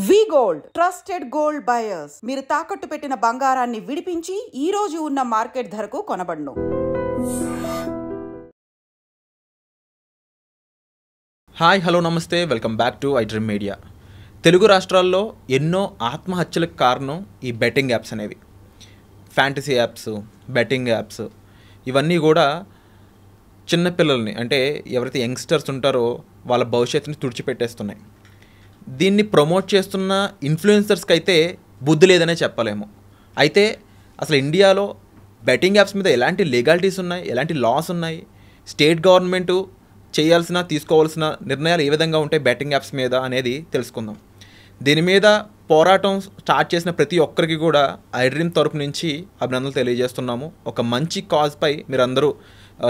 వి gold trusted gold buyers. మీరు తాకట్టు పెట్టిన బంగారాన్ని విడిపించి ఈ రోజు ఉన్న మార్కెట్ ధరకు కొనబడును. హాయ్, హలో, నమస్తే, welcome back to I dream media. Telugu రాష్ట్రాల్లో ఎన్నో ఆత్మహత్యలకు కారణం ఈ బెట్టింగ్ యాప్స్ అనేవి. ఫ్యాంటసీ యాప్స్, బెట్టింగ్ యాప్స్ ఇవన్నీ కూడా చిన్నపిల్లల్ని, అంటే ఎవరైతే యంగ్స్టర్స్ ఉంటారో వాళ్ళ భవిష్యత్తుని తుడిచిపెట్టేస్తున్నాయి. దీన్ని ప్రమోట్ చేస్తున్న ఇన్ఫ్లుయెన్సర్స్కి అయితే బుద్ధి లేదనే చెప్పలేము. అయితే అసలు ఇండియాలో బెట్టింగ్ యాప్స్ మీద ఎలాంటి లీగాలిటీస్ ఉన్నాయి, ఎలాంటి లాస్ ఉన్నాయి, స్టేట్ గవర్నమెంటు చేయాల్సిన తీసుకోవాల్సిన నిర్ణయాలు ఏ విధంగా ఉంటాయి బెట్టింగ్ యాప్స్ మీద అనేది తెలుసుకుందాం. దీని మీద పోరాటం స్టార్ట్ చేసిన ప్రతి ఒక్కరికి కూడా ఐ డ్రీమ్ తరపు నుంచి అభినందనలు తెలియజేస్తున్నాము. ఒక మంచి కాజ్పై మీరందరూ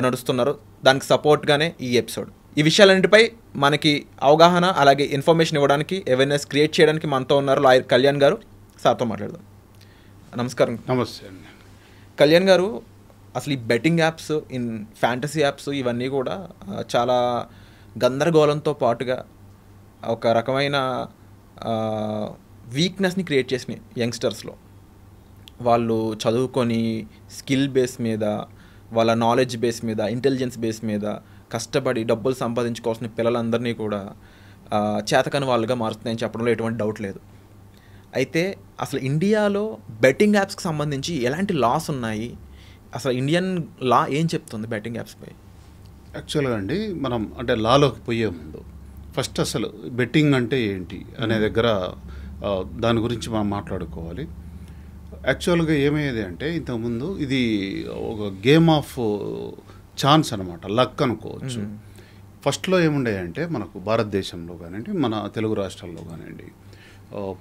నడుస్తున్నారు, దానికి సపోర్ట్గానే ఈ ఎపిసోడ్. ఈ విషయాలన్నిటిపై మనకి అవగాహన, అలాగే ఇన్ఫర్మేషన్ ఇవ్వడానికి, అవేర్నెస్ క్రియేట్ చేయడానికి మనతో ఉన్నారు లాయర్ కళ్యాణ్ గారు. సార్తో మాట్లాడదాం. నమస్కారం. నమస్తే అండి. కళ్యాణ్ గారు, అసలు ఈ బెట్టింగ్ యాప్స్, ఫ్యాంటసీ యాప్స్ ఇవన్నీ కూడా చాలా గందరగోళంతో పాటుగా ఒక రకమైన వీక్నెస్ని క్రియేట్ చేసినాయి యంగ్స్టర్స్లో. వాళ్ళు చదువుకొని స్కిల్ బేస్ మీద, వాళ్ళ నాలెడ్జ్ బేస్ మీద, ఇంటెలిజెన్స్ బేస్ మీద కష్టపడి డబ్బులు సంపాదించుకోవాల్సిన పిల్లలందరినీ కూడా చేతకాని వాళ్ళుగా మారుస్తున్నాయని చెప్పడంలో ఎటువంటి డౌట్ లేదు. అయితే అసలు ఇండియాలో బెట్టింగ్ యాప్స్కి సంబంధించి ఎలాంటి లాస్ ఉన్నాయి, అసలు ఇండియన్ లా ఏం చెప్తుంది బెట్టింగ్ యాప్స్పై? యాక్చువల్గా అండి, మనం అంటే లాలోకి పోయే ముందు ఫస్ట్ అసలు బెట్టింగ్ అంటే ఏంటి అనే దగ్గర దాని గురించి మనం మాట్లాడుకోవాలి. యాక్చువల్గా ఏమయ్యేది అంటే, ఇంతకుముందు ఇది ఒక గేమ్ ఆఫ్ ఛాన్స్ అనమాట, లక్ అనుకోవచ్చు. ఫస్ట్లో ఏముండేయంటే మనకు భారతదేశంలో కానివ్వండి, మన తెలుగు రాష్ట్రాల్లో కానివ్వండి,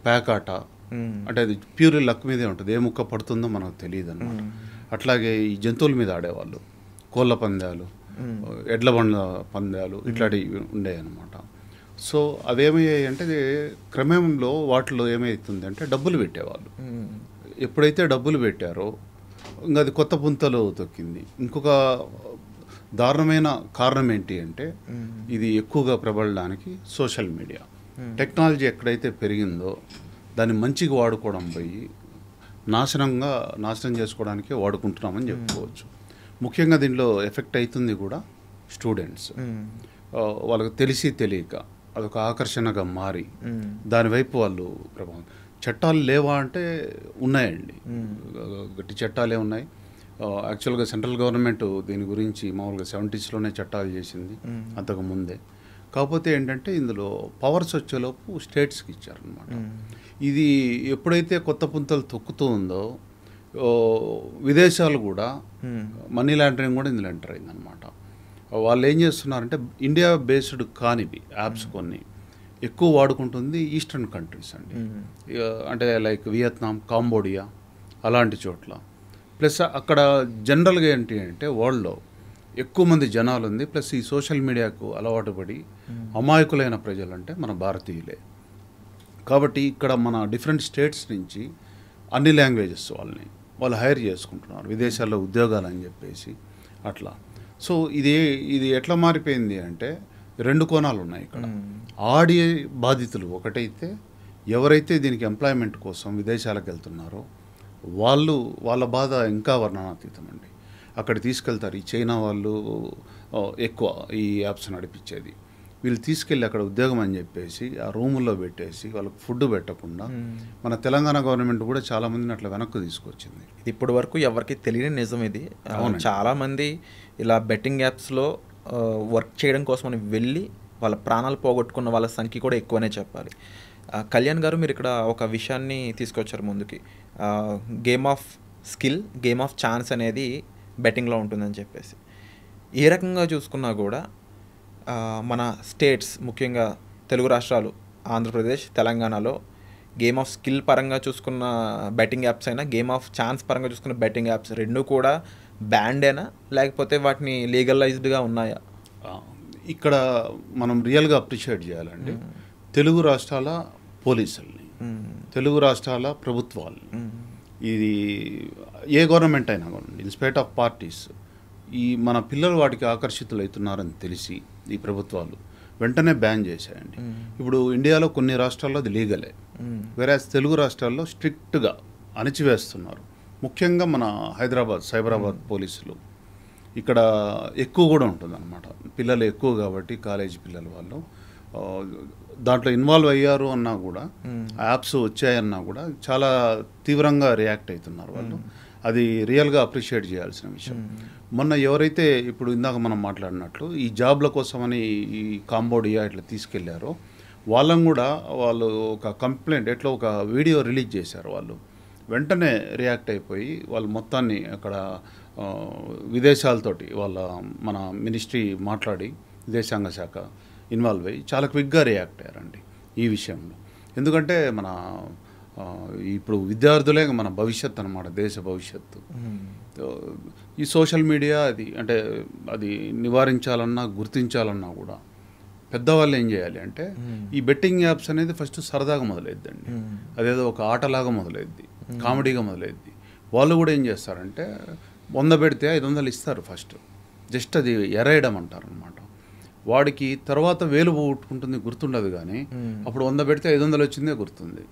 పేకాట అంటే అది ప్యూర్ లక్ మీదే ఉంటుంది. ఏ ముక్క పడుతుందో మనకు తెలియదు అనమాట. అట్లాగే ఈ జంతువుల మీద ఆడేవాళ్ళు, కోళ్ళ పందాలు, ఎడ్ల బండ్ల పందాలు ఇట్లాంటివి ఉండేవన్నమాట. సో అవేమయ్యాయి అంటే క్రమంలో వాటిలో ఏమవుతుంది అంటే డబ్బులు పెట్టేవాళ్ళు. ఎప్పుడైతే డబ్బులు పెట్టారో ఇంకా అది కొత్త పుంతలు తొక్కింది. ఇంకొక దారుణమైన కారణం ఏంటి అంటే, ఇది ఎక్కువగా ప్రబలడానికి సోషల్ మీడియా టెక్నాలజీ ఎక్కడైతే పెరిగిందో దాన్ని మంచిగా వాడుకోవడం పోయి నాశనం చేసుకోవడానికే వాడుకుంటున్నామని చెప్పుకోవచ్చు. ముఖ్యంగా దీనిలో ఎఫెక్ట్ అవుతుంది కూడా స్టూడెంట్స్. వాళ్ళకి తెలిసి తెలియక అదొక ఆకర్షణగా మారి దానివైపు వాళ్ళు ప్రభావం. చట్టాలు లేవా అంటే ఉన్నాయండి, గట్టి చట్టాలే ఉన్నాయి. యాక్చువల్గా సెంట్రల్ గవర్నమెంట్ దీని గురించి మామూలుగా 70s చట్టాలు చేసింది, అంతకు ముందే. కాకపోతే ఏంటంటే ఇందులో పవర్స్ వచ్చేలోపు స్టేట్స్కి ఇచ్చారనమాట. ఇది ఎప్పుడైతే కొత్త పుంతలు తొక్కుతూ ఉందో విదేశాలు కూడా మనీ లాండరింగ్ కూడా ఇందులో ఎంటర్ అయిందనమాట. వాళ్ళు ఏం చేస్తున్నారంటే, ఇండియా బేస్డ్ కానివి యాప్స్ కొన్ని ఎక్కువ వాడుకుంటుంది ఈస్టర్న్ కంట్రీస్ అండి. అంటే లైక్ వియత్నాం, కాంబోడియా అలాంటి చోట్ల. ప్లస్ అక్కడ జనరల్గా ఏంటి అంటే వరల్డ్లో ఎక్కువ మంది జనాలు ఉంది. ప్లస్ ఈ సోషల్ మీడియాకు అలవాటు పడి అమాయకులైన ప్రజలు అంటే మన భారతీయులే. కాబట్టి ఇక్కడ మన డిఫరెంట్ స్టేట్స్ నుంచి అన్ని లాంగ్వేజెస్ వాళ్ళు హైర్ చేసుకుంటున్నారు, విదేశాల్లో ఉద్యోగాలు అని చెప్పేసి అట్లా. సో ఇది ఎట్లా మారిపోయింది అంటే, రెండు కోణాలు ఉన్నాయి ఇక్కడ. ఆడి బాధితులు ఒకటైతే, ఎవరైతే దీనికి ఎంప్లాయ్మెంట్ కోసం విదేశాలకు వెళ్తున్నారో వాళ్ళ బాధ ఇంకా వర్ణనాతీతం అండి. అక్కడ తీసుకెళ్తారు. ఈ చైనా వాళ్ళు ఎక్కువ ఈ యాప్స్ నడిపించేది. వీళ్ళు తీసుకెళ్ళి అక్కడ ఉద్యోగం అని చెప్పేసి ఆ రూముల్లో పెట్టేసి వాళ్ళకి ఫుడ్ పెట్టకుండా మన తెలంగాణ గవర్నమెంట్ కూడా చాలామందిని అట్లా వెనక్కి తీసుకొచ్చింది. ఇది ఇప్పటి వరకు ఎవరికి తెలియని నిజం ఇది. చాలామంది ఇలా బెట్టింగ్ యాప్స్లో వర్క్ చేయడం కోసం అని వెళ్ళి వాళ్ళ ప్రాణాలు పోగొట్టుకున్న వాళ్ళ సంఖ్య కూడా ఎక్కువనే చెప్పాలి. కళ్యాణ్ గారు, మీరు ఇక్కడ ఒక విషయాన్ని తీసుకొచ్చారు ముందుకి. Game of skill, game of chance అనేది బెట్టింగ్లో ఉంటుందని చెప్పేసి. ఏ రకంగా చూసుకున్నా కూడా మన స్టేట్స్, ముఖ్యంగా తెలుగు రాష్ట్రాలు, ఆంధ్రప్రదేశ్, తెలంగాణలో గేమ్ ఆఫ్ స్కిల్ పరంగా చూసుకున్న బెట్టింగ్ యాప్స్ అయినా, గేమ్ ఆఫ్ ఛాన్స్ పరంగా చూసుకున్న బెట్టింగ్ యాప్స్ రెండూ కూడా బ్యాండేనా, లేకపోతే వాటిని లీగలైజ్డ్గా ఉన్నాయా? ఇక్కడ మనం రియల్గా అప్రిషియేట్ చేయాలండి తెలుగు రాష్ట్రాల పోలీసుల్ని, తెలుగు రాష్ట్రాల ప్రభుత్వాలని. ఇది ఏ గవర్నమెంట్ అయినా కూడా ఇన్స్పైట్ ఆఫ్ పార్టీస్, ఈ మన పిల్లలు వాటికి ఆకర్షితులు అవుతున్నారని తెలిసి ఈ ప్రభుత్వాలు వెంటనే బ్యాన్ చేశాయండి. ఇప్పుడు ఇండియాలో కొన్ని రాష్ట్రాల్లో అది లీగలే, వేరే తెలుగు రాష్ట్రాల్లో స్ట్రిక్ట్గా అణిచివేస్తున్నారు. ముఖ్యంగా మన హైదరాబాద్ సైబరాబాద్ పోలీసులు ఇక్కడ ఎక్కువ కూడా ఉంటుంది అన్నమాట. పిల్లలు ఎక్కువ కాబట్టి కాలేజీ పిల్లలు వాళ్ళు దాంట్లో ఇన్వాల్వ్ అయ్యారు అన్నా కూడా, యాప్స్ వచ్చాయన్నా కూడా చాలా తీవ్రంగా రియాక్ట్ అవుతున్నారు వాళ్ళు. అది రియల్గా అప్రిషియేట్ చేయాల్సిన విషయం. మొన్న ఎవరైతే ఇప్పుడు ఇందాక మనం మాట్లాడినట్లు ఈ జాబ్ల కోసమని ఈ కాంబోడియా ఇట్లా తీసుకెళ్లారో వాళ్ళని కూడా వాళ్ళు ఒక కంప్లైంట్ ఎట్లా ఒక వీడియో రిలీజ్ చేశారు. వాళ్ళు వెంటనే రియాక్ట్ అయిపోయి వాళ్ళు మొత్తాన్ని అక్కడ విదేశాలతోటి వాళ్ళ మన మినిస్ట్రీ మాట్లాడి విదేశాంగ శాఖ ఇన్వాల్వ్ అయ్యి చాలా క్విక్గా రియాక్ట్ అయ్యారండి ఈ విషయంలో. ఎందుకంటే మన ఇప్పుడు విద్యార్థులే మన భవిష్యత్తు అన్నమాట, దేశ భవిష్యత్తు. ఈ సోషల్ మీడియా అది నివారించాలన్నా గుర్తించాలన్నా కూడా పెద్దవాళ్ళు ఏం చేయాలి అంటే ఈ బెట్టింగ్ యాప్స్ అనేది ఫస్ట్ సరదాగా మొదలైద్దండి. అదేదో ఒక ఆటలాగా మొదలైద్ది, కామెడీగా మొదలైద్ది. వాళ్ళు కూడా ఏం చేస్తారంటే 100 పెడితే 500 ఇస్తారు ఫస్ట్, జస్ట్ అది ఎరేయడం అంటారు అనమాట. వాడికి తర్వాత వేలు పోగొట్టుకుంటుంది గుర్తుండదు, కానీ అప్పుడు 100 పెడితే 500 వచ్చిందే గుర్తుంది.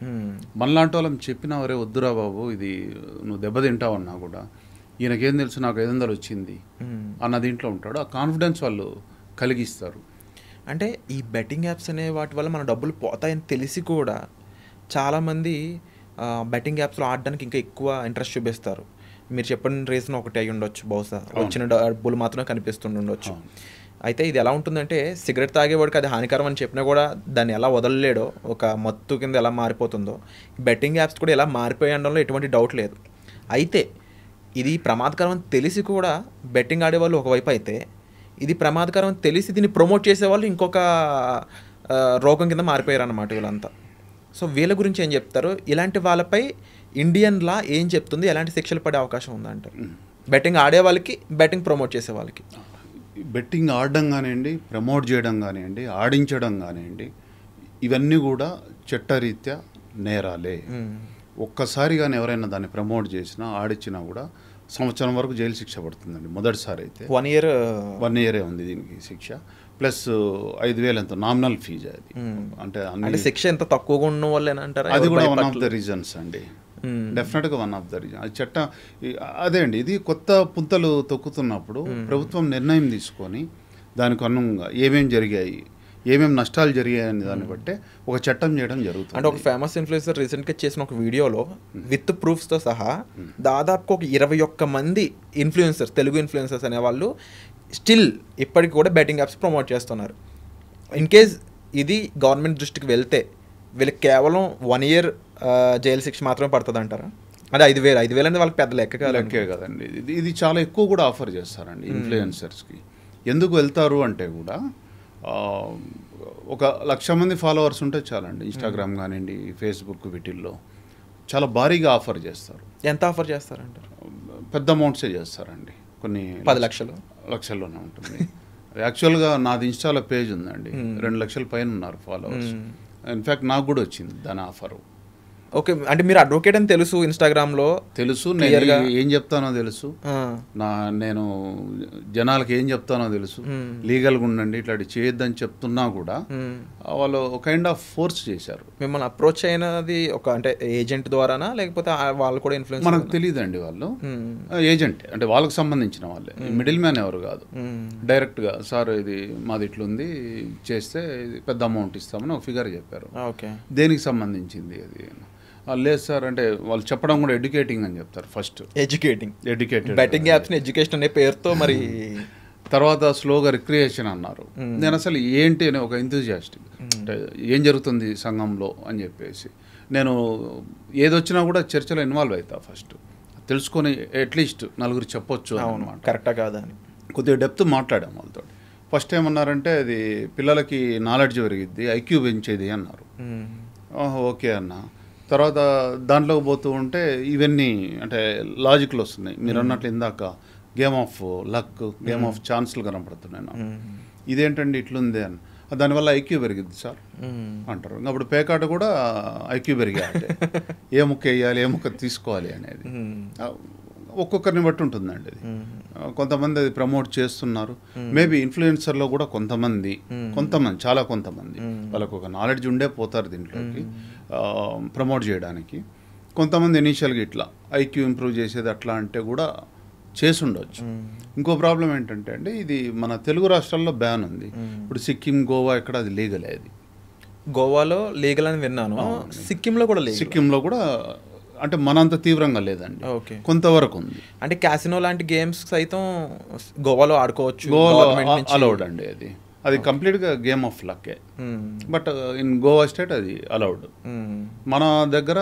మనలాంటి వాళ్ళం చెప్పినా వరే వద్దురా బాబు ఇది నువ్వు దెబ్బతింటావన్నా కూడా ఈయనకేం తెలుసు నాకు 500 వచ్చింది అన్న దీంట్లో ఉంటాడు. ఆ కాన్ఫిడెన్స్ వాళ్ళు కలిగిస్తారు. అంటే ఈ బెట్టింగ్ యాప్స్ అనే వాటి వల్ల మన డబ్బులు పోతాయని తెలిసి కూడా చాలామంది బెట్టింగ్ యాప్స్లో ఆడడానికి ఇంకా ఎక్కువ ఇంట్రెస్ట్ చూపిస్తారు. మీరు చెప్పిన రీజన్ ఒకటి అయి ఉండొచ్చు, బహుశా వచ్చిన డబ్బులు మాత్రమే కనిపిస్తుండొచ్చు. అయితే ఇది ఎలా ఉంటుందంటే సిగరెట్ తాగేవాడికి అది హానికరం అని చెప్పినా కూడా దాన్ని ఎలా వదలలేడో, ఒక మత్తు కింద ఎలా మారిపోతుందో బెట్టింగ్ యాప్స్ కూడా ఎలా మారిపోయడంలో ఎటువంటి డౌట్ లేదు. అయితే ఇది ప్రమాదకరం అని తెలిసి కూడా బెట్టింగ్ ఆడేవాళ్ళు ఒకవైపు అయితే, ఇది ప్రమాదకరం అని తెలిసి దీన్ని ప్రమోట్ చేసేవాళ్ళు ఇంకొక రోగం కింద మారిపోయారు అన్నమాట వీళ్ళంతా. సో వీళ్ళ గురించి ఏం చెప్తారు? ఇలాంటి వాళ్ళపై ఇండియన్ లా ఏం చెప్తుంది? ఎలాంటి శిక్షలు పడే అవకాశం ఉందంటారు బెట్టింగ్ ఆడే వాళ్ళకి, బెట్టింగ్ ప్రమోట్ చేసే వాళ్ళకి? బెట్టింగ్ ఆడడం కానివ్వండి, ప్రమోట్ చేయడం కానివ్వండి, ఆడించడం కానివ్వండి, ఇవన్నీ కూడా చట్టరీత్యా నేరాలే. ఒక్కసారి కానీ ఎవరైనా దాన్ని ప్రమోట్ చేసినా ఆడించినా కూడా సంవత్సరం వరకు జైలు శిక్ష పడుతుందండి. మొదటిసారి అయితే 1 ఇయరే ఉంది దీనికి శిక్ష, ప్లస్ 5,000 ఎంత నామినల్ ఫీజు. అది అంటే శిక్ష ఎంత తక్కువగా ఉన్న వాళ్ళేనా అంటారా? అది కూడా వన్ ఆఫ్ ద రీజన్స్ అండి, డెఫినెట్గా వన్ ఆఫ్ ద రీజన్. అది చట్టం అదే అండి. ఇది కొత్త పుంతలు తొక్కుతున్నప్పుడు ప్రభుత్వం నిర్ణయం తీసుకొని దానికి అనుగుణంగా ఏమేమి జరిగాయి, ఏమేమి నష్టాలు జరిగాయని దాన్ని బట్టే ఒక చట్టం చేయడం జరుగుతుంది. అంటే ఒక ఫేమస్ ఇన్ఫ్లుయెన్సర్ రీసెంట్గా చేసిన ఒక వీడియోలో విత్ ప్రూఫ్స్తో సహా దాదాపు ఒక 21 మంది ఇన్ఫ్లుయెన్సర్స్, తెలుగు ఇన్ఫ్లుయెన్సర్స్ అనేవాళ్ళు స్టిల్ ఇప్పటికి కూడా బెట్టింగ్ యాప్స్ ప్రమోట్ చేస్తున్నారు. ఇన్ కేస్ ఇది గవర్నమెంట్ దృష్టికి వెళ్తే వీళ్ళకి కేవలం 1 ఇయర్ జైలు శిక్ష మాత్రమే పడుతుంది అంటారా? అదే 5,000 అనేది వాళ్ళకి పెద్ద లెక్కే కదండి. ఇది చాలా ఎక్కువ కూడా ఆఫర్ చేస్తారండి ఇన్ఫ్లుయెన్సర్స్కి. ఎందుకు వెళ్తారు అంటే కూడా ఒక 1,00,000 మంది ఫాలోవర్స్ ఉంటే చాలండి. ఇన్స్టాగ్రామ్ కానివ్వండి, ఫేస్బుక్, వీటిల్లో చాలా భారీగా ఆఫర్ చేస్తారు. ఎంత ఆఫర్ చేస్తారంటారు? పెద్ద అమౌంట్సే చేస్తారండి, కొన్ని 10 లక్షల్లోనే ఉంటుంది. యాక్చువల్గా నాది ఇన్స్టాలో పేజ్ ఉందండి, 2 లక్షల పైన ఉన్నారు ఫాలోవర్స్. ఇన్ఫ్యాక్ట్ నాకు కూడా వచ్చింది దాని ఆఫరు. ఓకే, అంటే మీరు అడ్వకేట్ అని తెలుసు, ఇన్స్టాగ్రామ్లో తెలుసు, నేను ఏం చెప్తానో తెలుసు, నేను జనాలకి ఏం చెప్తానో తెలుసు, లీగల్గా ఉండండి ఇట్లాంటి చేయొద్దని చెప్తున్నా కూడా వాళ్ళు కైండ్ ఆఫ్ ఫోర్స్ చేశారు. మిమ్మల్ని అప్రోచ్ అయినది ఒక అంటే ఏజెంట్ ద్వారానా, లేకపోతే వాళ్ళు కూడా ఇన్ఫ్లుయెన్స్? మనకు తెలియదండి. వాళ్ళు ఏజెంట్ అంటే వాళ్ళకి సంబంధించిన వాళ్ళే, మిడిల్ మ్యాన్ ఎవరు కాదు. డైరెక్ట్గా సార్ ఇది మాది ఇట్లుంది చేస్తే పెద్ద అమౌంట్ ఇస్తామని ఒక ఫిగర్ చెప్పారు. ఓకే, దేనికి సంబంధించింది అది? లేదు సార్ అంటే వాళ్ళు చెప్పడం కూడా ఎడ్యుకేటింగ్ అని చెప్తారు. First educated betting apps education అనే పేరుతో, మరి తర్వాత స్లోగా రిక్రియేషన్ అన్నారు. నేను అసలు ఏంటి అని ఒక ఎంతూజియాస్టిక్ అంటే ఏం జరుగుతుంది సంఘంలో అని చెప్పేసి నేను ఏదొచ్చినా కూడా చర్చలో ఇన్వాల్వ్ అవుతా. ఫస్ట్ తెలుసుకొని అట్లీస్ట్ నలుగురు చెప్పొచ్చు అన్నమాట, కరెక్టా కాదా అని కొద్దిగా డెప్త్ మాట్లాడాము వాళ్ళతో. ఫస్ట్ ఏమన్నారంటే అది పిల్లలకి నాలెడ్జ్ పెరిగిద్ది, ఐక్యూ పెంచేది అన్నారు. ఓకే అన్న. తర్వాత దాంట్లోకి పోతూ ఉంటే ఇవన్నీ అంటే లాజిక్లు వస్తున్నాయి. మీరు అన్నట్లు ఇందాక game of luck, game of ఛాన్స్లు కనపడుతున్నాయి నాకు. ఇదేంటండి ఇట్లుంది అని. దానివల్ల ఐక్యూ పెరిగిద్ది సార్ అంటారు. అప్పుడు పేకాట కూడా ఐక్యూ పెరిగాయి, ఏ ముక్క వేయాలి, ఏ ముక్క తీసుకోవాలి అనేది. ఒక్కొక్కరిని బట్టి ఉంటుందండి అది. కొంతమంది అది ప్రమోట్ చేస్తున్నారు. మేబీ ఇన్ఫ్లుయెన్సర్లో కూడా కొంతమంది చాలా కొంతమంది వాళ్ళకు ఒక నాలెడ్జ్ ఉండే పోతారు దీంట్లోకి ప్రమోట్ చేయడానికి. కొంతమంది ఇనీషియల్గా ఇట్లా ఐక్యూ ఇంప్రూవ్ చేసేది అట్లా అంటే కూడా చేసి ఉండొచ్చు. ఇంకో ప్రాబ్లం ఏంటంటే అండి, ఇది మన తెలుగు రాష్ట్రాల్లో బ్యాన్ ఉంది. ఇప్పుడు సిక్కిం, గోవా ఇక్కడ అది లీగలే. అది గోవాలో లీగల్ అని విన్నాను, సిక్కింలో కూడా లీగల్. సిక్కింలో కూడా అంటే మనంత తీవ్రంగా లేదండి, కొంతవరకు ఉంది. అంటే క్యాసినో లాంటి గేమ్స్ సైతం గోవాలో ఆడుకోవచ్చు, గోవాలో అలౌడ్ అండి. అది కంప్లీట్గా గేమ్ ఆఫ్ లక్కే. బట్ ఇన్ గోవా స్టేట్ అది అలౌడ్. మన దగ్గర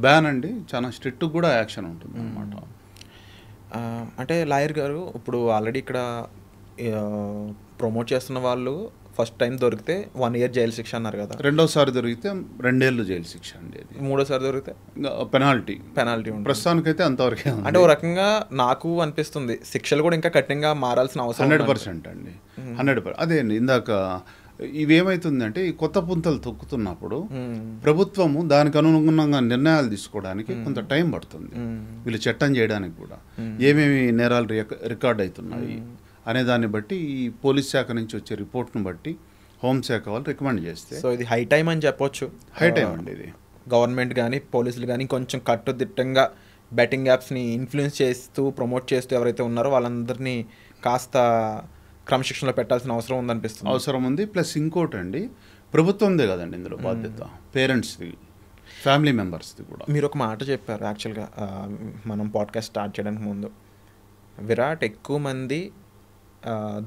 బ్యాన్ అండి, చాలా స్ట్రిక్ట్ కూడా యాక్షన్ ఉంటుంది అన్నమాట. అంటే లాయర్ గారు ఇప్పుడు ఆల్రెడీ ఇక్కడ ప్రమోట్ చేస్తున్న వాళ్ళు ఫస్ట్ టైం దొరికితే 1 year జైలు శిక్ష అన్నారు కదా, రెండోసారి దొరికితే 2 ఏళ్ళు జైలు శిక్ష అండి. అది మూడోసారి దొరికితే పెనాల్టీ ఉంటుంది. ప్రస్తుతానికైతే అంతవరకే. అంటే ఓ రకంగా నాకు అనిపిస్తుంది శిక్షలు కూడా ఇంకా కఠినంగా మారాల్సిన అవసరం 100% అండి. 100%. అదే అండి, ఇందాక ఇవేమవుతుందంటే ఈ కొత్త పుంతలు తొక్కుతున్నప్పుడు ప్రభుత్వము దానికి అనుగుణంగా నిర్ణయాలు తీసుకోవడానికి కొంత టైం పడుతుంది. వీళ్ళు చట్టం చేయడానికి కూడా ఏమేమి నేరాలు రికార్డ్ అవుతున్నాయి అనే దాన్ని బట్టి ఈ పోలీస్ శాఖ నుంచి వచ్చే రిపోర్ట్ను బట్టి హోంశాఖ వాళ్ళు రికమెండ్ చేస్తే, సో ఇది హై టైం అని చెప్పొచ్చు. హై టైం అండి ఇది. గవర్నమెంట్ కానీ పోలీసులు కానీ కొంచెం కట్టుదిట్టంగా బెట్టింగ్ యాప్స్ని ఇన్ఫ్లుయెన్స్ చేస్తూ ప్రమోట్ చేస్తూ ఎవరైతే ఉన్నారో వాళ్ళందరినీ కాస్త క్రమశిక్షణలో పెట్టాల్సిన అవసరం ఉందనిపిస్తుంది. అవసరం ఉంది. ప్లస్ ఇంకోటి అండి, ప్రభుత్వందే కదండి ఇందులో బాధ్యత, పేరెంట్స్ది, ఫ్యామిలీ మెంబర్స్ది కూడా. మీరు ఒక మాట చెప్పారు యాక్చువల్గా మనం పాడ్కాస్ట్ స్టార్ట్ చేయడానికి ముందు, విరాట్ ఎక్కువ మంది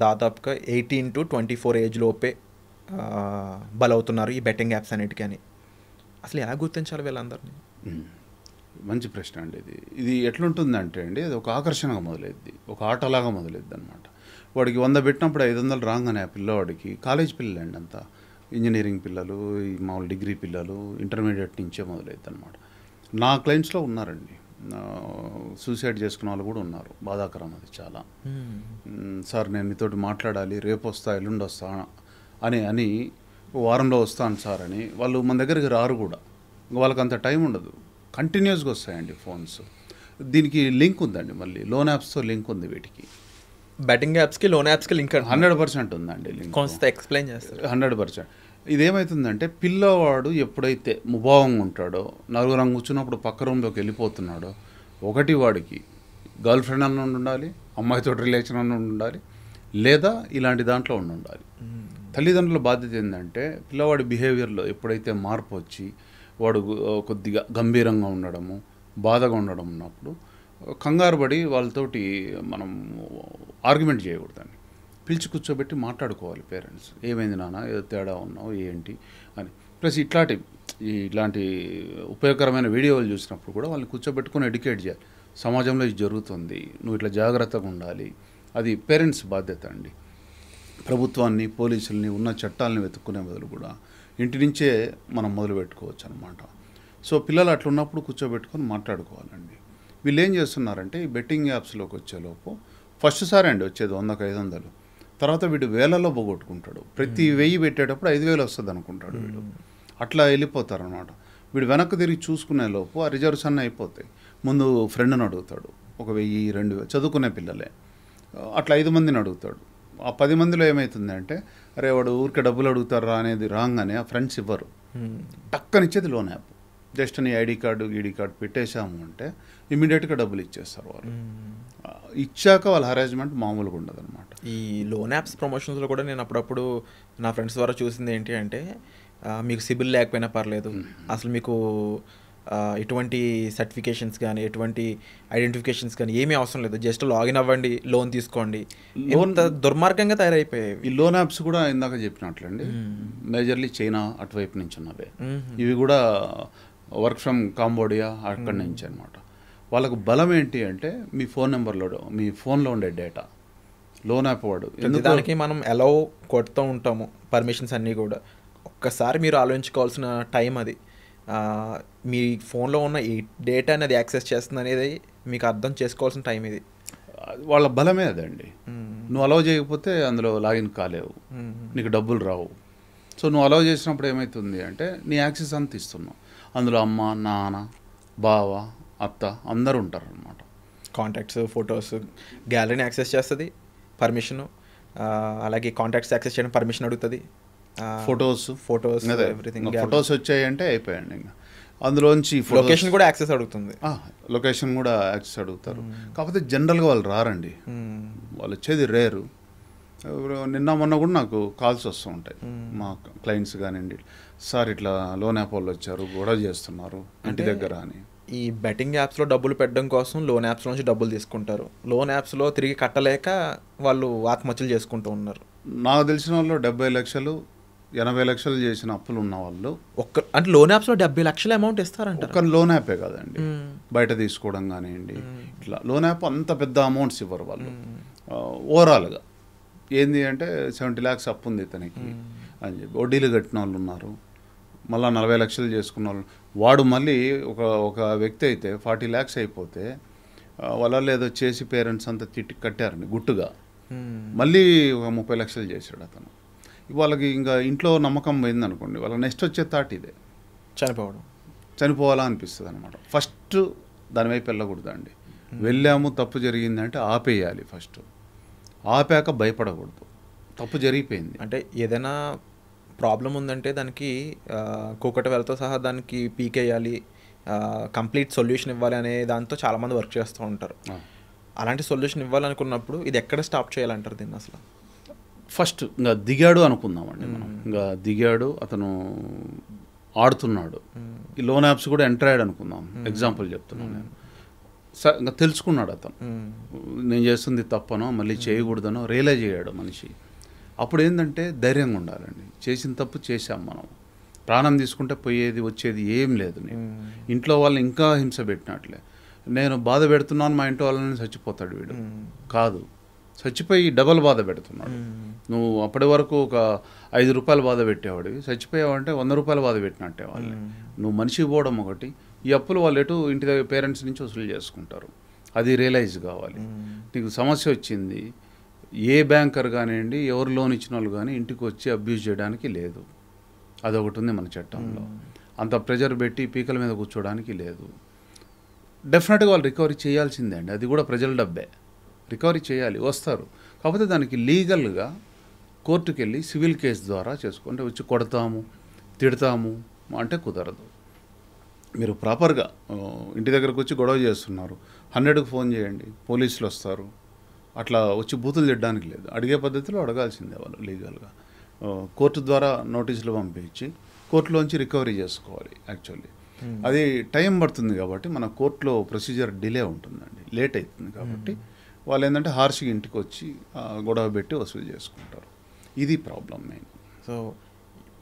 దాదాపుగా 18 to 24 ఏజ్ లోపే బలవుతున్నారు ఈ బెట్టింగ్ యాప్స్ అన్నిటికీ అని. అసలు ఎలా గుర్తించాలి వీళ్ళందరినీ? మంచి ప్రశ్న అండి. ఇది ఎట్లుంటుందంటే అండి, అది ఒక ఆకర్షణగా మొదలైద్ది, ఒక ఆటలాగా మొదలైద్ది అనమాట. వాడికి 100 పెట్టినప్పుడు 500 రాగానే ఆ పిల్లవాడికి, కాలేజ్ పిల్లలండి అంతా, ఇంజనీరింగ్ పిల్లలు, ఈ మామూలు డిగ్రీ పిల్లలు, ఇంటర్మీడియట్ నుంచే మొదలైద్ది అనమాట. నా క్లయింట్స్లో ఉన్నారండి సూసైడ్ చేసుకున్న వాళ్ళు కూడా ఉన్నారు. బాధాకరం అది చాలా. సార్ నేను మీతోటి మాట్లాడాలి, రేపు వస్తా, ఎల్లుండి వస్తా అని వారంలో వస్తాను సార్ అని వాళ్ళు మన దగ్గరికి రారు కూడా. వాళ్ళకి అంత టైం ఉండదు, కంటిన్యూస్గా వస్తాయండి ఫోన్స్. దీనికి లింక్ ఉందండి, మళ్ళీ లోన్ యాప్స్తో లింక్ ఉంది వీటికి. బెట్టింగ్ యాప్స్కి లోన్ యాప్స్కి లింక్ 100% ఉందండి లింక్. కొంత ఎక్స్ప్లెయిన్ చేస్తారు. 100%. ఇదేమవుతుందంటే పిల్లవాడు ఎప్పుడైతే ముభావంగా ఉంటాడో, నలుగురం కూర్చున్నప్పుడు పక్క రూమ్లోకి వెళ్ళిపోతున్నాడో, ఒకటి వాడికి గర్ల్ ఫ్రెండ్ అన్న ఉండాలి, అమ్మాయితో రిలేషన్ అన్న ఉండాలి, లేదా ఇలాంటి దాంట్లో ఉండాలి. తల్లిదండ్రుల బాధ్యత ఏంటంటే పిల్లవాడి బిహేవియర్లో ఎప్పుడైతే మార్పు వచ్చి వాడు కొద్దిగా గంభీరంగా ఉండడము, బాధగా ఉండడం ఉన్నప్పుడు కంగారు పడి వాళ్ళతోటి మనం ఆర్గ్యుమెంట్ చేయకూడదండి. పిలిచి కూర్చోబెట్టి మాట్లాడుకోవాలి పేరెంట్స్. ఏమైంది నాన్న, ఏదో తేడా ఉన్నావు ఏంటి అని. ప్లస్ ఇట్లాంటి ఉపయోగకరమైన వీడియోలు చూసినప్పుడు కూడా వాళ్ళని కూర్చోబెట్టుకొని ఎడ్యుకేట్ చేయాలి. సమాజంలో ఇది జరుగుతుంది, నువ్వు ఇట్లా జాగ్రత్తగా ఉండాలి. అది పేరెంట్స్ బాధ్యత అండి. ప్రభుత్వాన్ని, పోలీసుల్ని, ఉన్న చట్టాలని వెతుక్కునే బదులు కూడా ఇంటి నుంచే మనం మొదలు పెట్టుకోవచ్చు అనమాట. సో పిల్లలు అట్లా ఉన్నప్పుడు కూర్చోబెట్టుకొని మాట్లాడుకోవాలండి. వీళ్ళు ఏం చేస్తున్నారంటే ఈ బెట్టింగ్ యాప్స్లోకి వచ్చేలోపు ఫస్ట్ సారి అండి వచ్చేది 100కి 500, తర్వాత వీడు వేలలో పోగొట్టుకుంటాడు. ప్రతి 1000 పెట్టేటప్పుడు 5000 వస్తుంది అనుకుంటాడు వీడు. అట్లా వెళ్ళిపోతారనమాట. వీడు వెనక్కి తిరిగి చూసుకునే లోపు ఆ రిజర్వ్స్ అన్నీ అయిపోతాయి. ముందు ఫ్రెండ్ని అడుగుతాడు, ఒక 1000, 2000 చదువుకునే పిల్లలే, అట్లా 5 మందిని అడుగుతాడు. ఆ 10 మందిలో ఏమవుతుంది అంటే, అరే వాడు ఊరికే డబ్బులు అడుగుతారా అనేది రాగానే ఆ ఫ్రెండ్స్ ఇవ్వరు. టక్కనిచ్చేది లోన్ యాప్. జస్ట్ నీ ఐడి కార్డు పెట్టేశాము అంటే ఇమీడియట్గా డబ్బులు ఇచ్చేస్తారు వాళ్ళు. ఇచ్చాక వాళ్ళ హరాస్మెంట్ మామూలుగా ఉండదు అనమాట. ఈ లోన్ యాప్స్ ప్రమోషన్స్లో కూడా నేను అప్పుడప్పుడు నా ఫ్రెండ్స్ ద్వారా చూసింది ఏంటి అంటే, మీకు సిబిల్ లేకపోయినా పర్లేదు, అసలు మీకు ఎటువంటి సర్టిఫికేషన్స్ కానీ ఎటువంటి ఐడెంటిఫికేషన్స్ కానీ ఏమీ అవసరం లేదు, జస్ట్ లాగిన్ అవ్వండి, లోన్ తీసుకోండి. ఎంత దుర్మార్గంగా తయారైపోయాయి ఈ లోన్ యాప్స్ కూడా. ఇందాక చెప్పినట్లండి మేజర్లీ చైనా అటువైపు నుంచి ఉన్నవే. ఇవి కూడా వర్క్ ఫ్రమ్ కాంబోడియా అక్కడి నుంచి అనమాట. వాళ్ళకు బలం ఏంటి అంటే మీ ఫోన్ నెంబర్లో, మీ ఫోన్లో ఉండే డేటా. లోన్ యాప్ వాడు దానికి మనం అలౌ కొడుతూ ఉంటాము పర్మిషన్స్ అన్నీ కూడా. ఒక్కసారి మీరు ఆలోచించుకోవాల్సిన టైం అది. మీ ఫోన్లో ఉన్న ఈ డేటా అనేది యాక్సెస్ చేస్తుంది అనేది మీకు అర్థం చేసుకోవాల్సిన టైం ఇది. వాళ్ళ బలమే అదండి. నువ్వు అలౌ చేయకపోతే అందులో లాగిన్ కాలేవు, నీకు డబ్బులు రావు. సో నువ్వు అలౌ చేసినప్పుడు ఏమవుతుంది అంటే నీ యాక్సెస్ అంత ఇస్తున్నావు. అందులో అమ్మ, నాన్న, బావ, అత్త అందరూ ఉంటారనమాట. కాంటాక్ట్స్, ఫొటోస్, గ్యాలరీని యాక్సెస్ చేస్తుంది, పర్మిషను, అలాగే కాంటాక్ట్స్ యాక్సెస్ చేయడం పర్మిషన్ అడుగుతుంది, ఫొటోస్ ఎవ్రీథింగ్. ఫొటోస్ వచ్చాయంటే అయిపోయాయండి. ఇంకా అందులోంచి లొకేషన్ కూడా యాక్సెస్ అడుగుతుంది, లొకేషన్ కూడా యాక్సెస్ అడుగుతారు. కాకపోతే జనరల్గా వాళ్ళు రారండి, వాళ్ళు వచ్చేది రేరు. నిన్న మొన్న కూడా నాకు కాల్స్ వస్తూ ఉంటాయి మా క్లయింట్స్ కానివ్వండి, సార్ ఇట్లా లోన్ యాప్ వాళ్ళు వచ్చారు, గొడవ చేస్తున్నారు ఇంటి దగ్గర అని. ఈ బెట్టింగ్ యాప్స్లో డబ్బులు పెట్టడం కోసం లోన్ యాప్స్ నుంచి డబ్బులు తీసుకుంటారు. లోన్ యాప్స్లో తిరిగి కట్టలేక వాళ్ళు ఆత్మహత్యలు చేసుకుంటూ ఉన్నారు. నాకు తెలిసిన వాళ్ళు 70 లక్షలు 80 లక్షలు చేసిన అప్పులు ఉన్న వాళ్ళు అంటే లోన్ యాప్స్లో 70 లక్షల అమౌంట్ ఇస్తారంట. ఒక్క లోన్ యాపే కదండి, బయట తీసుకోవడం కానివ్వండి, ఇట్లా లోన్ యాప్ అంత పెద్ద అమౌంట్స్ ఇవ్వరు వాళ్ళు. ఓవరాల్గా ఏంది అంటే 70 lakhs అప్పు ఉంది ఇతనికి అని చెప్పి వడ్డీలు కట్టిన వాళ్ళు ఉన్నారు. మళ్ళీ 40 లక్షలు చేసుకున్న వాళ్ళు, వాడు మళ్ళీ ఒక వ్యక్తి అయితే 40 lakhs అయిపోతే వాళ్ళు ఏదో చేసి పేరెంట్స్ అంతా తిట్టి కట్టారని గుట్టుగా మళ్ళీ ఒక 30 లక్షలు చేశాడు అతను. వాళ్ళకి ఇంకా ఇంట్లో నమ్మకం పోయింది అనుకోండి, వాళ్ళకి నెక్స్ట్ వచ్చే థాట్ ఇదే, చనిపోవాలా అనిపిస్తుంది అనమాట. ఫస్ట్ దాని వైపు వెళ్ళకూడదండి. వెళ్ళాము తప్పు జరిగిందంటే ఆపేయాలి. ఫస్ట్ ఆపాక భయపడకూడదు, తప్పు జరిగిపోయింది అంటే ఏదైనా ప్రాబ్లం ఉందంటే దానికి కూకట వేలతో సహా దానికి పీకేయాలి, కంప్లీట్ సొల్యూషన్ ఇవ్వాలి అనే దాంతో చాలామంది వర్క్ చేస్తూ ఉంటారు. అలాంటి సొల్యూషన్ ఇవ్వాలనుకున్నప్పుడు ఇది ఎక్కడ స్టాప్ చేయాలంటారు దీన్ని? అసలు ఫస్ట్ ఇంకా దిగాడు అనుకుందామండి మనం. ఇంకా దిగాడు, అతను ఆడుతున్నాడు, ఈ లోన్ యాప్స్ కూడా ఎంటర్ అయ్యాడు అనుకుందాం, ఎగ్జాంపుల్ చెప్తున్నాను నేను. ఇంకా తెలుసుకున్నాడు అతను, నేను చేస్తుంది తప్పనో మళ్ళీ చేయకూడదనో రియలైజ్ అయ్యాడు మనిషి. అప్పుడు ఏంటంటే ధైర్యంగా ఉండాలండి. చేసిన తప్పు చేశాం మనం, ప్రాణం తీసుకుంటే పోయేది వచ్చేది ఏం లేదు. నేను ఇంట్లో వాళ్ళని ఇంకా హింస పెట్టినట్లే, నేను బాధ పెడుతున్నాను మా ఇంట్లో వాళ్ళని, చచ్చిపోతాడు వీడు. కాదు, చచ్చిపోయి డబల్ బాధ పెడుతున్నాడు. నువ్వు అప్పటి వరకు ఒక 5 రూపాయలు బాధ పెట్టేవాడివి, చచ్చిపోయావంటే 100 రూపాయలు బాధ పెట్టినట్టే వాళ్ళని. నువ్వు మనిషి పోవడం ఒకటి, ఈ అప్పులు వాళ్ళు ఎటు ఇంటి దగ్గర పేరెంట్స్ నుంచి వసూలు చేసుకుంటారు. అది రియలైజ్ కావాలి. నీకు సమస్య వచ్చింది, ఏ బ్యాంకర్ కానివ్వండి, ఎవరు లోన్ ఇచ్చిన వాళ్ళు కానీ ఇంటికి వచ్చి అబ్యూజ్ చేయడానికి లేదు. అదొకటి ఉంది మన చట్టంలో. అంత ప్రెజర్ పెట్టి పీకల మీద కూర్చోడానికి లేదు. డెఫినెట్గా వాళ్ళు రికవరీ చేయాల్సిందే అండి, అది కూడా ప్రజల డబ్బే, రికవరీ చేయాలి, వస్తారు. కాకపోతే దానికి లీగల్గా కోర్టుకు వెళ్ళి సివిల్ కేసు ద్వారా చేసుకుంటే వచ్చి కొడతాము తిడతాము అంటే కుదరదు. మీరు ప్రాపర్గా ఇంటి దగ్గరకు వచ్చి గొడవ చేస్తున్నారు, 100కి ఫోన్ చేయండి, పోలీసులు వస్తారు. అట్లా వచ్చి బూతులు తిట్టడానికి లేదు, అడిగే పద్ధతిలో అడగాల్సిందే వాళ్ళు లీగల్గా. కోర్టు ద్వారా నోటీసులు పంపించి కోర్టులోంచి రికవరీ చేసుకోవాలి. యాక్చువల్లీ అది టైం పడుతుంది కాబట్టి మన కోర్టులో ప్రొసీజర్ డిలే ఉంటుందండి, లేట్ అవుతుంది కాబట్టి వాళ్ళు ఏంటంటే హార్ష్గా ఇంటికి వచ్చి గొడవ పెట్టి వసూలు చేసుకుంటారు. ఇది ప్రాబ్లం మెయిన్. సో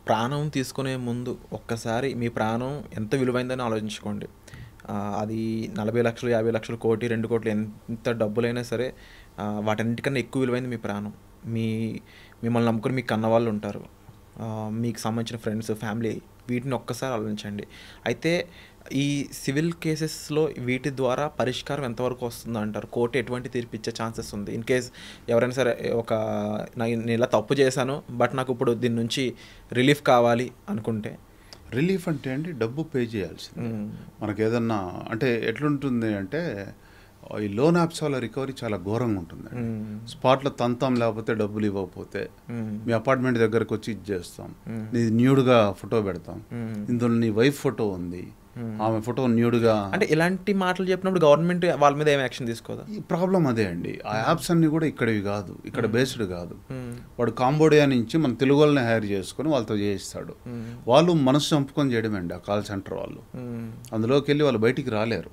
ప్రాణం తీసుకునే ముందు ఒక్కసారి మీ ప్రాణం ఎంత విలువైందని ఆలోచించుకోండి. అది 40 లక్షలు 50 లక్షలు కోటి 2 కోట్లు ఎంత డబ్బులైనా సరే వాటన్నిటికన్నా ఎక్కువ విలువైంది మీ ప్రాణం. మిమ్మల్ని నమ్ముకొని మీకు కన్నవాళ్ళు ఉంటారు, మీకు సంబంధించిన ఫ్రెండ్స్, ఫ్యామిలీ, వీటిని ఒక్కసారి ఆలోచించండి. అయితే ఈ సివిల్ కేసెస్లో వీటి ద్వారా పరిష్కారం ఎంతవరకు వస్తుందో అంటారు? కోర్టు ఎటువంటి తీర్పు ఇచ్చే ఛాన్సెస్ ఉంది? ఇన్ కేస్ ఎవరైనా సరే నేను ఇలా తప్పు చేశాను బట్ నాకు ఇప్పుడు దీని నుంచి రిలీఫ్ కావాలి అనుకుంటే? రిలీఫ్ అంటే అండి డబ్బు పే చేయాల్సింది. మనకు ఏదన్నా అంటే ఎట్లుంటుంది అంటే ఈ లోన్ యాప్స్ వల్ల రికవరీ చాలా ఘోరంగా ఉంటుంది. స్పాట్లో తంతాం, లేకపోతే డబ్బులు ఇవ్వకపోతే మీ అపార్ట్మెంట్ దగ్గరకు వచ్చి ఇచ్చేస్తాం, నీ న్యూడ్గా ఫోటో పెడతాం, ఇందులో నీ వైఫ్ ఫోటో ఉంది, ఆమె ఫోటో న్యూడ్గా. అంటే ఇలాంటి మాటలు చెప్పినప్పుడు గవర్నమెంట్ వాళ్ళ మీద ఏం యాక్షన్ తీసుకోదా? ఈ ప్రాబ్లం అదే అండి. ఆ యాప్స్ అన్ని కూడా ఇక్కడవి కాదు, ఇక్కడ బేస్డ్ కాదు. వాడు కాంబోడియా నుంచి మన తెలుగు వాళ్ళని హైర్ చేసుకొని వాళ్ళతో చేయిస్తాడు. వాళ్ళు మనసు చంపుకొని చేయడమే అండి ఆ కాల్ సెంటర్ వాళ్ళు. అందులోకి వెళ్ళి వాళ్ళు బయటికి రాలేరు.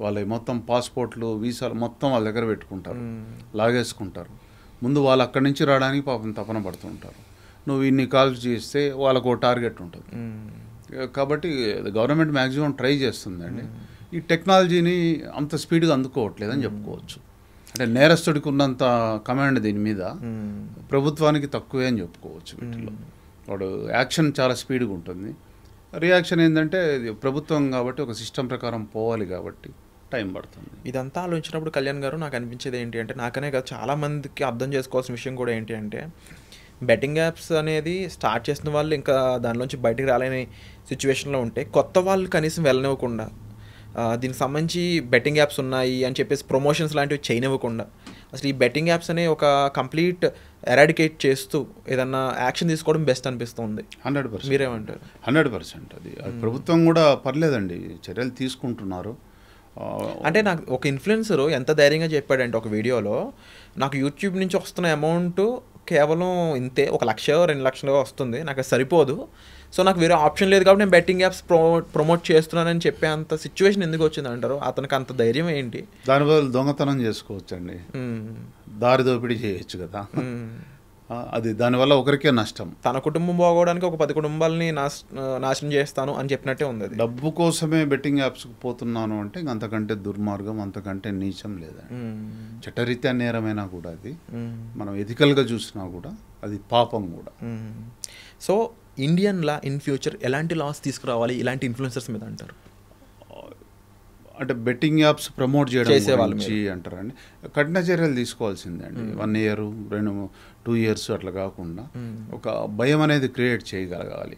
వాళ్ళ మొత్తం పాస్పోర్ట్లు, వీసాలు మొత్తం వాళ్ళ దగ్గర పెట్టుకుంటారు, లాగేసుకుంటారు. ముందు వాళ్ళు అక్కడి నుంచి రావడానికి పాపం తపన పడుతుంటారు. నువ్వు ఇన్ని కాల్స్ చేస్తే వాళ్ళకు ఒక టార్గెట్ ఉంటుంది. కాబట్టి గవర్నమెంట్ మ్యాక్సిమం ట్రై చేస్తుందండి. ఈ టెక్నాలజీని అంత స్పీడ్గా అందుకోవట్లేదని చెప్పుకోవచ్చు. అంటే నేరస్తుడికి ఉన్నంత కమాండ్ దీని మీద ప్రభుత్వానికి తక్కువే అని చెప్పుకోవచ్చు. వీటిలో వాడు యాక్షన్ చాలా స్పీడ్గా ఉంటుంది, రియాక్షన్ ఏంటంటే ప్రభుత్వం కాబట్టి ఒక సిస్టమ్ ప్రకారం పోవాలి కాబట్టి టైం పడుతుంది. ఇదంతా ఆలోచించినప్పుడు కళ్యాణ్ గారు నాకు అనిపించేది ఏంటి అంటే, నాకనే కాదు చాలామందికి అర్థం చేసుకోవాల్సిన విషయం కూడా ఏంటి అంటే, బెట్టింగ్ యాప్స్ అనేది స్టార్ట్ చేసిన వాళ్ళు ఇంకా దానిలోంచి బయటికి రాలేని సిచ్యువేషన్లో ఉంటే కొత్త వాళ్ళు కనీసం వెళ్ళనివ్వకుండా దీనికి సంబంధించి బెట్టింగ్ యాప్స్ ఉన్నాయి అని చెప్పేసి ప్రమోషన్స్ లాంటివి చేయనివ్వకుండా అసలు ఈ బెట్టింగ్ యాప్స్ అనే ఒక కంప్లీట్ ఎరాడికేట్ చేస్తూ ఏదన్నా యాక్షన్ తీసుకోవడం బెస్ట్ అనిపిస్తుంది. 100%. మీరేమంటారు? 100% అది ప్రభుత్వం కూడా పర్లేదండి, చర్యలు తీసుకుంటున్నారు. అంటే నాకు ఒక ఇన్ఫ్లుయెన్సర్ ఎంత ధైర్యంగా చెప్పాడంటే ఒక వీడియోలో, నాకు యూట్యూబ్ నుంచి వస్తున్న అమౌంట్ కేవలం ఇంతే, 1 లక్ష 2 లక్షలు వస్తుంది, నాకు సరిపోదు, సో నాకు వేరే ఆప్షన్ లేదు కాబట్టి నేను బెట్టింగ్ యాప్స్ ప్రమోట్ చేస్తున్నానని చెప్పే అంత సిచ్యువేషన్ ఎందుకు వచ్చింది అంటారు? అతనికి అంత ధైర్యం ఏంటి? దాని బదులు దొంగతనం చేసుకోవచ్చండి, దారి దోపిడీ చేయొచ్చు కదా. అది దానివల్ల ఒకరికే నష్టం. తన కుటుంబం బాగోవడానికి ఒక 10 కుటుంబాలని నాశనం చేస్తాను అని చెప్పినట్టే ఉంది. అది డబ్బు కోసమే బెట్టింగ్ యాప్స్కి పోతున్నాను అంటే అంతకంటే దుర్మార్గం, అంతకంటే నీచం లేదండి. చట్టరీత్యా నేరమైనా కూడా అది, మనం ఎథికల్గా చూసినా కూడా అది పాపం కూడా. So Indian law in future ఎలాంటి లాస్ తీసుకురావాలి ఇలాంటి ఇన్ఫ్లుయెన్సర్స్ మీద అంటారు? అంటే బెట్టింగ్ యాప్స్ ప్రమోట్ చేయడం గురించి అంటారండి, కఠిన చర్యలు తీసుకోవాల్సిందే అండి. 1 year 2 years అట్లా కాకుండా ఒక భయం అనేది క్రియేట్ చేయగలగాలి.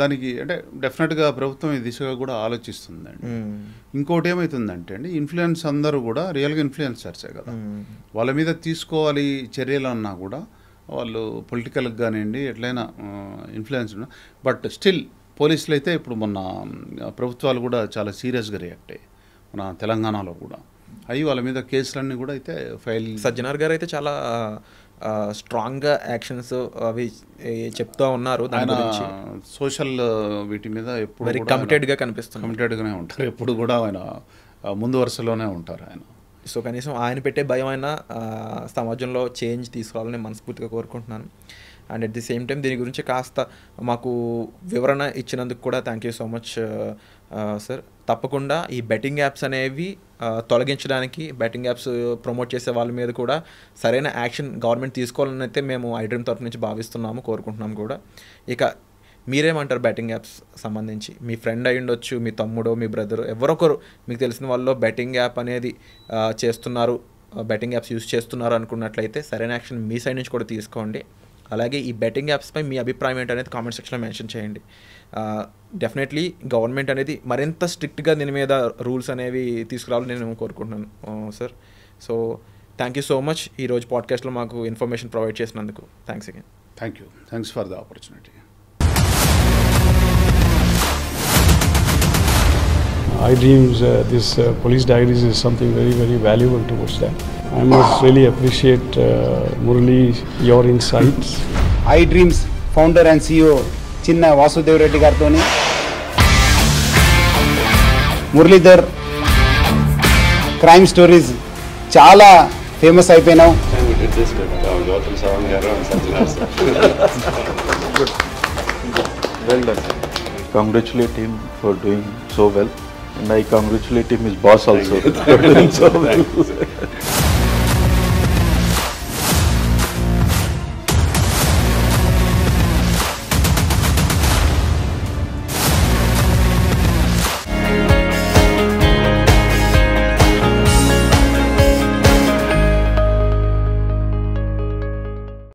దానికి అంటే డెఫినెట్గా ప్రభుత్వం ఈ దిశగా కూడా ఆలోచిస్తుందండి. ఇంకోటి ఏమవుతుందంటే అండి, ఇన్ఫ్లుయెన్స్ అందరూ కూడా రియల్గా ఇన్ఫ్లుయెన్సర్సే కదా, వాళ్ళ మీద తీసుకోవాలి చర్యలు అన్నా కూడా వాళ్ళు పొలిటికల్గా కానివ్వండి ఎట్లయినా ఇన్ఫ్లుయెన్స్, బట్ స్టిల్ పోలీసులు అయితే ఇప్పుడు మొన్న ప్రభుత్వాలు కూడా చాలా సీరియస్గా రియాక్ట్ అయ్యాయి, మన తెలంగాణలో కూడా అయ్యి వాళ్ళ మీద కేసులన్నీ కూడా అయితే ఫైల్. సజ్జనార్ గారు అయితే చాలా స్ట్రాంగ్గా యాక్షన్స్ అవి చెప్తూ ఉన్నారు. ఆయన సోషల్ వీటి మీద ఎప్పుడు వెరీ కమిటెడ్గా కనిపిస్తుంది, కమిటెడ్గానే ఉంటారు, ఎప్పుడు కూడా ఆయన ముందు వరుసలోనే ఉంటారు ఆయన. సో కనీసం ఆయన పెట్టే భయం అయినా సమాజంలో చేంజ్ తీసుకురావాలని మనస్ఫూర్తిగా కోరుకుంటున్నాను. And at the same time దీని గురించి కాస్త మాకు వివరణ ఇచ్చినందుకు కూడా thank you so much sir. తప్పకుండా ఈ బెట్టింగ్ యాప్స్ అనేవి తొలగించడానికి, బెట్టింగ్ యాప్స్ ప్రమోట్ చేసే వాళ్ళ మీద కూడా సరైన యాక్షన్ గవర్నమెంట్ తీసుకోవాలని అయితే మేము ఐడ్రీమ్ తరఫు నుంచి భావిస్తున్నాము, కోరుకుంటున్నాము కూడా. ఇక మీరేమంటారు బెట్టింగ్ యాప్స్ సంబంధించి? మీ ఫ్రెండ్ అయి ఉండొచ్చు, మీ తమ్ముడో మీ బ్రదర్ ఎవరొకరు మీకు తెలిసిన వాళ్ళు బెట్టింగ్ యాప్ అనేది చేస్తున్నారు, బెట్టింగ్ యాప్స్ యూస్ చేస్తున్నారు అనుకున్నట్లయితే సరైన యాక్షన్ మీ సైడ్ నుంచి కూడా తీసుకోండి. అలాగే ఈ బెట్టింగ్ యాప్స్పై మీ అభిప్రాయం ఏంటనేది కామెంట్ సెక్షన్లో మెన్షన్ చేయండి. డెఫినెట్లీ గవర్నమెంట్ అనేది మరింత స్ట్రిక్ట్గా దీని మీద రూల్స్ అనేవి తీసుకురావాలని నేను కోరుకుంటున్నాను sir. So thank you so much ఈరోజు పాడ్కాస్ట్లో మాకు ఇన్ఫర్మేషన్ ప్రొవైడ్ చేసినందుకు. Thanks again. Thanks for the opportunity. iDreams, this police diaries is something very, very valuable towards that. I must really appreciate Murali, your insights. iDreams founder and CEO చిన్న వాసుదేవ్ రెడ్డి గారితో Muralidhar crime stories చాలా famous అయిపోయినావు. Well done. Congratulate him for doing so well. And I congratulate him, his boss also, for doing so well.